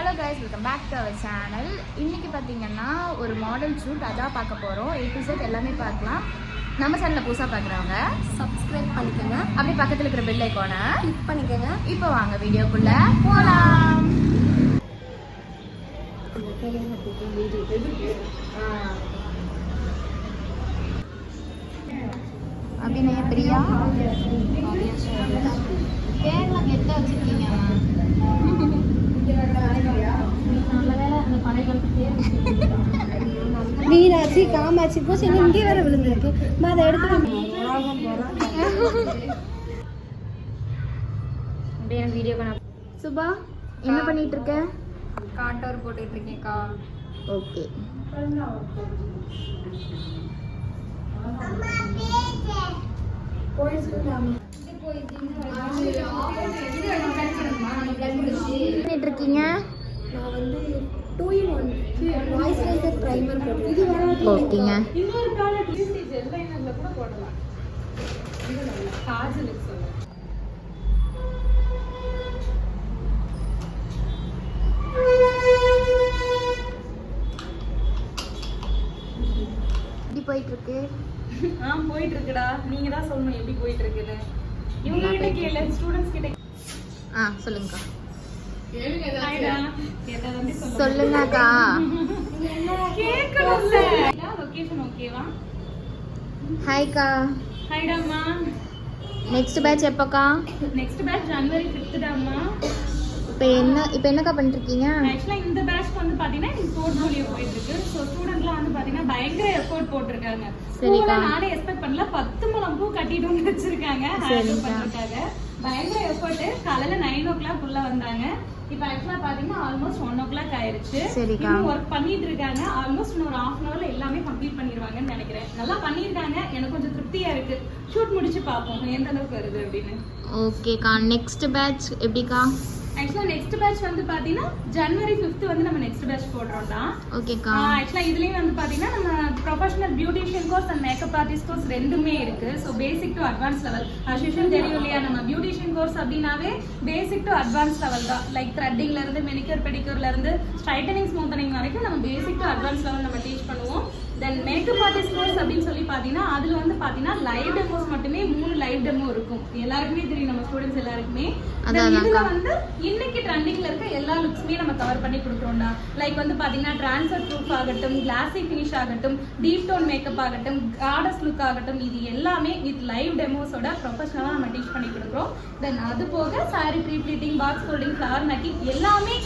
Hello guys, welcome back to our channel. இன்றைக்கி பார்த்தீங்கன்னா ஒரு மாடல் ஷூட் அதான் பார்க்க போகிறோம். A to Z எல்லாமே பார்க்கலாம். நம்ம சேனலில் புதுசாக பார்க்குறவங்க சப்ஸ்கிரைப் பண்ணிக்கோங்க, அப்படியே பக்கத்தில் இருக்கிற பெல் ஐக்கானை கிளிக் பண்ணிக்கோங்க. இப்போ வாங்க வீடியோக்குள்ளே போகலாம். அபிநய பிரியா கேரளா கெட்ட வச்சுருக்கீங்க. மீனாட்சி காமாட்சி பூசி இங்கே வேற விழுந்திருக்கு. அதை எடுத்து அப்படியே வீடியோ பண்ண. சுபா என்ன பண்ணிட்டு இருக்க? காண்டோர் போட்டுட்டு இருக்கேன்க்கா. ஓகே. பண்ணிட்டு இருக்கீங்க? நான் வந்து 2-in-1 மாய்ஸ்சரைசர் பிரைமர் போடுறேன். இது வர ஓகேங்க. இன்னொரு ப்ராடக்ட் லிஸ்ட் எல்லைனர்ல கூட போடலாம். இது நல்ல காஜலுக்கு சொல்ல. எப்படி போயிட்டு இருக்கு? போயிட்டு இருக்குடா. நீங்க தான் சொல்லணும் எப்படி போயிட்டு இருக்குன்னு. இவங்க கிட்ட கேளு, ஸ்டூடண்ட்ஸ் கிட்ட சொல்லுங்கக்கா. ஹாய்டா. கேட்டா வந்து சொல்லுங்கக்கா. கேக்கணும்ல. லொகேஷன் ஓகேவா? ஹாய்க்கா. ஹாய்டாம்மா. நெக்ஸ்ட் பேட்ச் எப்போக்கா? நெக்ஸ்ட் பேட்ச் ஜனவரி 5th தாம்மா. இப்போ என்னக்கா பண்ணிட்டு இருக்கீங்க? ஆக்சுவலா இந்த பேட்ச்க்கு வந்து பாத்தீங்கன்னா இந்த போர்ட்ஃபோலியோ போயிட்டு இருக்கு. சோ ஸ்டூடண்ட்லாம் வந்து பாத்தீங்கன்னா பயங்கர எஃபோர்ட் போட்டுருக்காங்க. சரிக்கா. நானே எக்ஸ்பெக்ட் பண்ணல 10 முழம் பூ கட்டிட்டு வச்சிருக்காங்க. ஹேண்டில் பண்றதுக்காக பயங்கர எஃபோர்ட். காலையில 9 o'clock உள்ள வந்தாங்க. இப்போ ஆக்சுவலா பாத்தீங்கன்னா ஆல்மோஸ்ட் 1 o'clock ஆயிருச்சு. சரிக்கா. இன்னும் ஒர்க் பண்ணிட்டு இருக்காங்க. ஆல்மோஸ்ட் இன்னொரு 1/2 hourல எல்லாமே கம்ப்ளீட் பண்ணிடுவாங்கன்னு நினைக்கிறேன். நல்லா பண்ணிருக்காங்க. எனக்கு கொஞ்சம் திருப்தியா இருக்கு. ஷூட் முடிச்சு பார்ப்போம் எந்த அளவுக்கு வருது அப்படின்னு. ஓகேக்கா. நெக்ஸ்ட் பேட்ச் எப்படிக்கா? ஆக்சுவலா நெக்ஸ்ட் பேட்ச் வந்து பாத்தீங்கன்னா ஜனவரி 5th வந்து நம்ம நெக்ஸ்ட் பேட்ச் போடுறோம்டா. ஓகேக்கா. ஆக்சுவலா இதுலயும் வந்து பாத்தீங்கன்னா நம்ம professional beautician course and makeup artist course ரெண்டுமே இருக்கு. So basic to advance level. அசிஷன் தெரியும் இல்லையா, நம்ம பியூட்டிஷியன் கோர்ஸ் அப்படின்னாவே பேசிக் டு அட்வான்ஸ் லெவல் தான். லைக் த்ரெட்டிங்ல இருந்து மெனிக்யூர் பெடிக்யூர்ல இருந்து ஸ்ட்ரைட்டனிங் ஸ்மூத்தனிங் வரைக்கும் நம்ம பேசிக் டு அட்வான்ஸ் லெவல் நம்ம டீச் பண்ணுவோம். தென் மேக்கப் ஆர்டிஸ்ட் கோர்ஸ் அப்படின்னு சொல்லி பாத்தீங்கன்னா அதுல வந்து பாத்தீங்கன்னா லைவ் டெமோஸ் மட்டுமே 3 லைவ் டெமோ இருக்கும். எல்லாருக்குமே தெரியும், நம்ம ஸ்டூடெண்ட்ஸ் எல்லாருக்குமே. இதுல வந்து இன்னைக்கு ட்ரெண்டிங்ல இருக்க எல்லா லுக்ஸுமே நம்ம கவர் பண்ணி கொடுக்குறோம்டா. லைக் வந்து பாத்தீங்கன்னா டிரான்ஸ்ஃபர் ப்ரூஃப் ஆகட்டும், கிளாசி ஃபினிஷ் ஆகட்டும், டீப் டோன் மேக்கப் ஆகட்டும், கார்டஸ் லுக் ஆகட்டும், இது எல்லாமே வித் லைவ் டெமோஸோட ப்ரொஃபஷனலா நம்ம டீச் பண்ணி கொடுக்குறோம். தென் அது போக sari pre pleating, box folding, flower making எல்லாமே